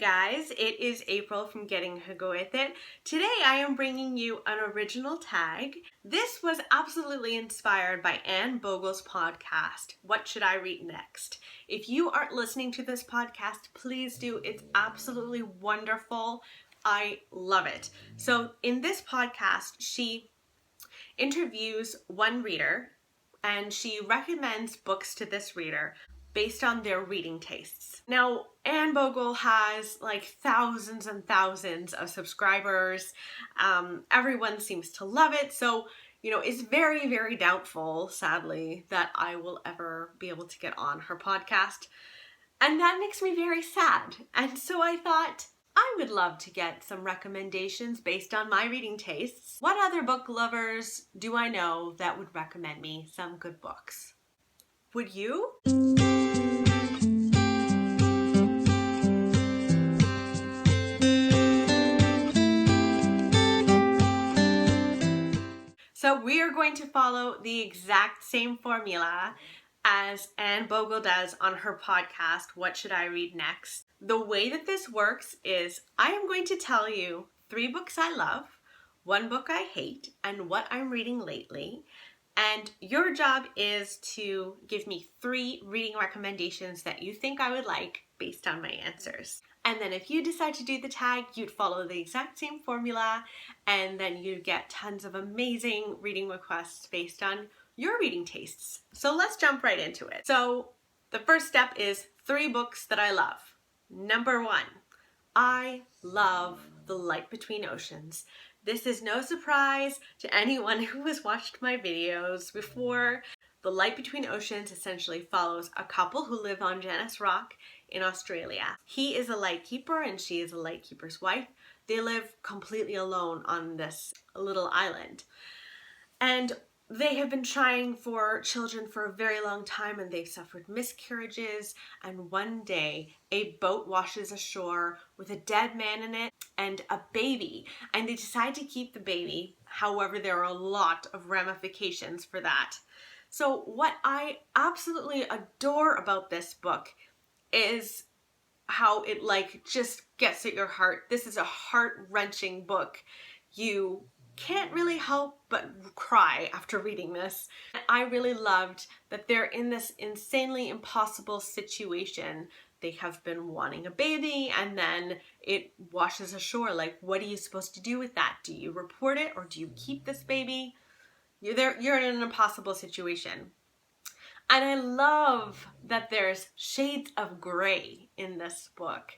guys, it is April from Getting Her Go With It. Today I am bringing you an original tag. This was absolutely inspired by Anne Bogel's podcast, What Should I Read Next? If you aren't listening to this podcast, please do. It's absolutely wonderful. I love it. So in this podcast, she interviews one reader and she recommends books to this reader based on their reading tastes. Now, Anne Bogel has like thousands and thousands of subscribers. Everyone seems to love it. So, it's very, very doubtful, sadly, that I will ever be able to get on her podcast. And that makes me very sad. And so I thought, I would love to get some recommendations based on my reading tastes. What other book lovers do I know that would recommend me some good books? Would you? So we are going to follow the exact same formula as Anne Bogel does on her podcast, What Should I Read Next? The way that this works is I am going to tell you 3 books I love, 1 book I hate, and what I'm reading lately. And your job is to give me 3 reading recommendations that you think I would like based on my answers. And then if you decide to do the tag, you'd follow the exact same formula, and then you'd get tons of amazing reading requests based on your reading tastes. So let's jump right into it. So the first step is 3 books that I love. Number 1, I love The Light Between Oceans. This is no surprise to anyone who has watched my videos before. The Light Between Oceans essentially follows a couple who live on Janus Rock in Australia. He is a lightkeeper and she is a lightkeeper's wife. They live completely alone on this little island. And they have been trying for children for a very long time and they've suffered miscarriages. And one day a boat washes ashore with a dead man in it and a baby. And they decide to keep the baby. However, there are a lot of ramifications for that. So what I absolutely adore about this book is how it just gets at your heart. This is a heart-wrenching book. You can't really help but cry after reading this. I really loved that they're in this insanely impossible situation. They have been wanting a baby and then it washes ashore. What are you supposed to do with that? Do you report it or do you keep this baby? You're in an impossible situation. And I love that there's shades of gray in this book.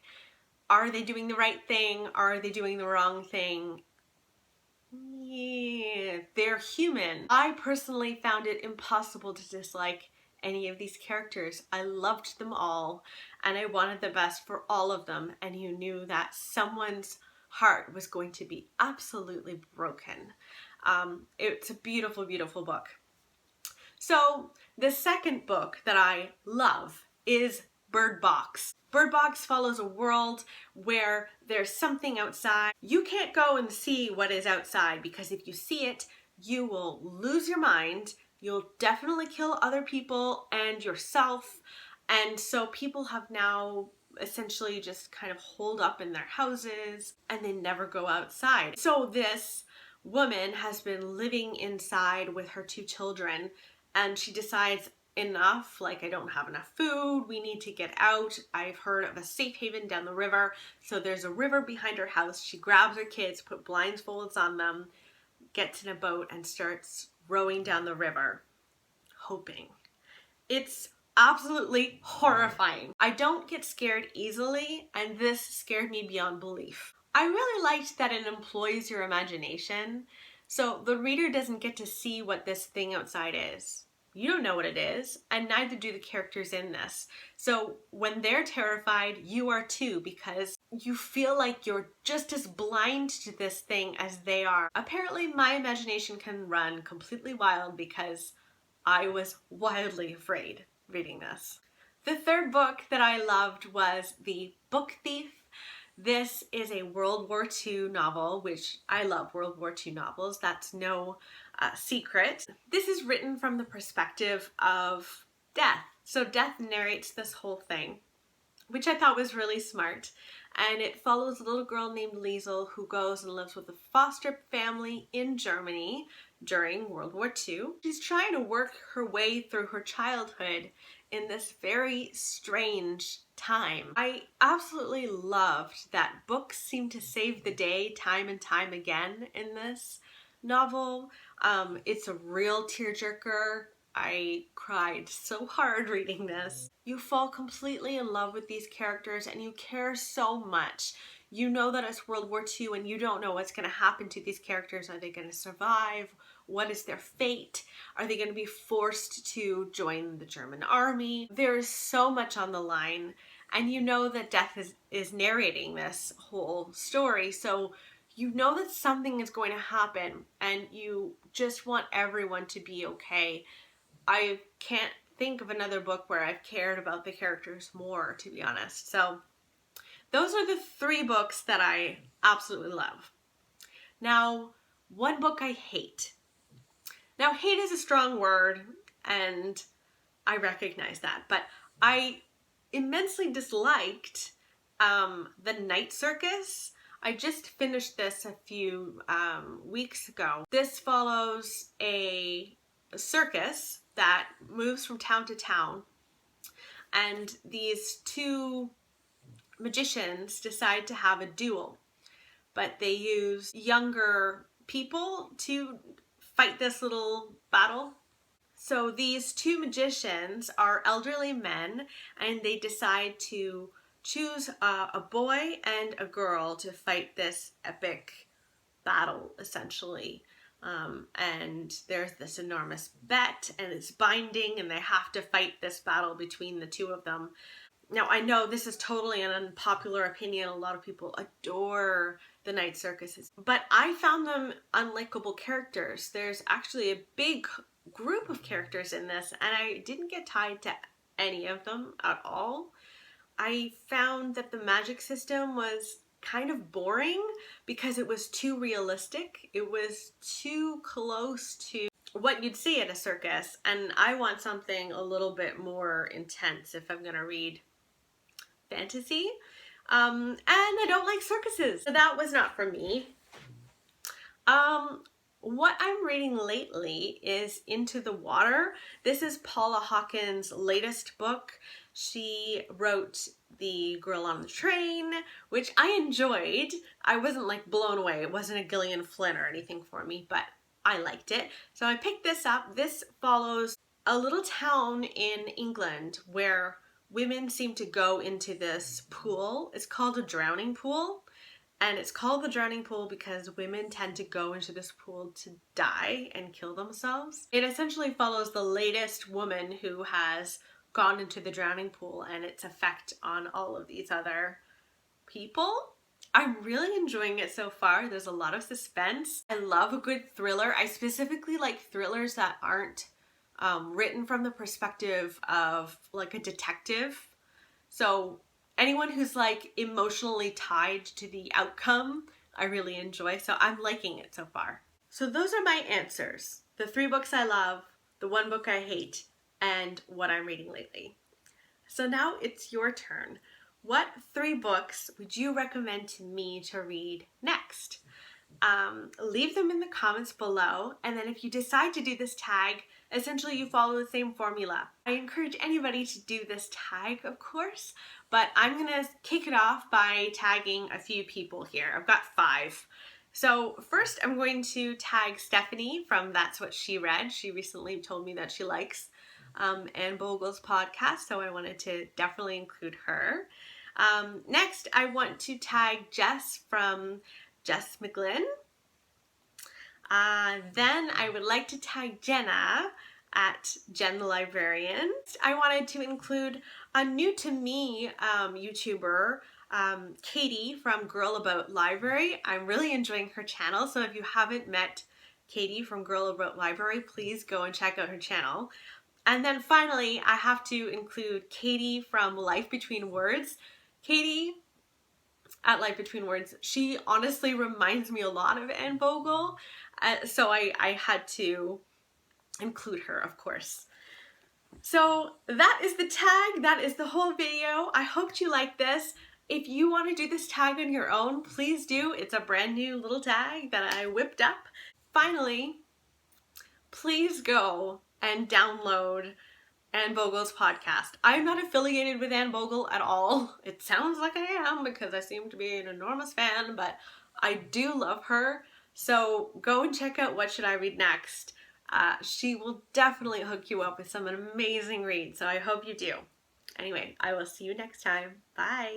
Are they doing the right thing? Are they doing the wrong thing? Yeah, they're human. I personally found it impossible to dislike any of these characters. I loved them all and I wanted the best for all of them, and you knew that someone's heart was going to be absolutely broken. It's a beautiful, beautiful book. So the second book that I love is Bird Box. Bird Box follows a world where there's something outside. You can't go and see what is outside because if you see it, you will lose your mind. You'll definitely kill other people and yourself. And so people have now essentially just kind of holed up in their houses and they never go outside. So this woman has been living inside with her 2 children and she decides, enough, I don't have enough food, we need to get out. I've heard of a safe haven down the river. So there's a river behind her house. She grabs her kids, put blindfolds on them, gets in a boat and starts rowing down the river, hoping. It's absolutely horrifying. I don't get scared easily, and this scared me beyond belief. I really liked that it employs your imagination, so the reader doesn't get to see what this thing outside is. You don't know what it is, and neither do the characters in this. So when they're terrified, you are too, because you feel like you're just as blind to this thing as they are. Apparently my imagination can run completely wild because I was wildly afraid reading this. The third book that I loved was The Book Thief. This is a World War II novel, which I love World War II novels. That's no secret. This is written from the perspective of Death. So Death narrates this whole thing, which I thought was really smart. and it follows a little girl named Liesel who goes and lives with a foster family in Germany during World War II. She's trying to work her way through her childhood in this very strange time. I absolutely loved that books seem to save the day time and time again in this novel. It's a real tearjerker. I cried so hard reading this. You fall completely in love with these characters and you care so much. You know that it's World War II and you don't know what's going to happen to these characters. Are they going to survive? What is their fate? Are they going to be forced to join the German army? There's so much on the line, and you know that Death is narrating this whole story, so you know that something is going to happen and you just want everyone to be okay. I can't think of another book where I've cared about the characters more, to be honest. So those are the 3 books that I absolutely love. Now, one book I hate. Now, hate is a strong word, and I recognize that, but I immensely disliked the Night Circus. I just finished this a few weeks ago. This follows a circus that moves from town to town, and these 2 magicians decide to have a duel, but they use younger people to fight this little battle. So these 2 magicians are elderly men, and they decide to choose a boy and a girl to fight this epic battle, essentially. And there's this enormous bet, and it's binding, and they have to fight this battle between the 2 of them. Now, I know this is totally an unpopular opinion. A lot of people adore the Night Circuses, but I found them unlikable characters. There's actually a big group of characters in this, and I didn't get tied to any of them at all. I found that the magic system was kind of boring because it was too realistic. It was too close to what you'd see at a circus, and I want something a little bit more intense if I'm gonna read fantasy. And I don't like circuses, so that was not for me. What I'm reading lately is Into the Water. This is Paula Hawkins' latest book. She wrote The Girl on the Train, which I enjoyed. I wasn't like blown away. It wasn't a Gillian Flynn or anything for me, but I liked it. So I picked this up. This follows a little town in England where women seem to go into this pool. It's called a drowning pool. And it's called the drowning pool because women tend to go into this pool to die and kill themselves. It essentially follows the latest woman who has gone into the drowning pool and its effect on all of these other people. I'm really enjoying it so far. There's a lot of suspense. I love a good thriller. I specifically like thrillers that aren't written from the perspective of like a detective. So anyone who's like emotionally tied to the outcome, I really enjoy. So I'm liking it so far. So those are my answers. The 3 books I love, the 1 book I hate, and what I'm reading lately. So now it's your turn. What 3 books would you recommend to me to read next? Leave them in the comments below, and then if you decide to do this tag, essentially you follow the same formula. I encourage anybody to do this tag, of course, but I'm gonna kick it off by tagging a few people here. I've got 5. So first I'm going to tag Stephanie from That's What She Read. She recently told me that she likes Anne Bogel's podcast, so I wanted to definitely include her. Next, I want to tag Jess from Jess McGlynn. Then I would like to tag Jenna at Jen the Librarian. I wanted to include a new to me YouTuber, Katie from Girl About Library. I'm really enjoying her channel, so if you haven't met Katie from Girl About Library, please go and check out her channel. And then finally, I have to include Katie from Life Between Words. Katie at Life Between Words, she honestly reminds me a lot of Anne Bogel, so I had to include her, of course. So that is the tag, that is the whole video. I hope you liked this. If you want to do this tag on your own, please do. It's a brand new little tag that I whipped up. Finally, please go and download Anne Bogel's podcast. I'm not affiliated with Anne Bogel at all. It sounds like I am because I seem to be an enormous fan, but I do love her. So go and check out What Should I Read Next. She will definitely hook you up with some amazing reads, so I hope you do. Anyway, I will see you next time. Bye!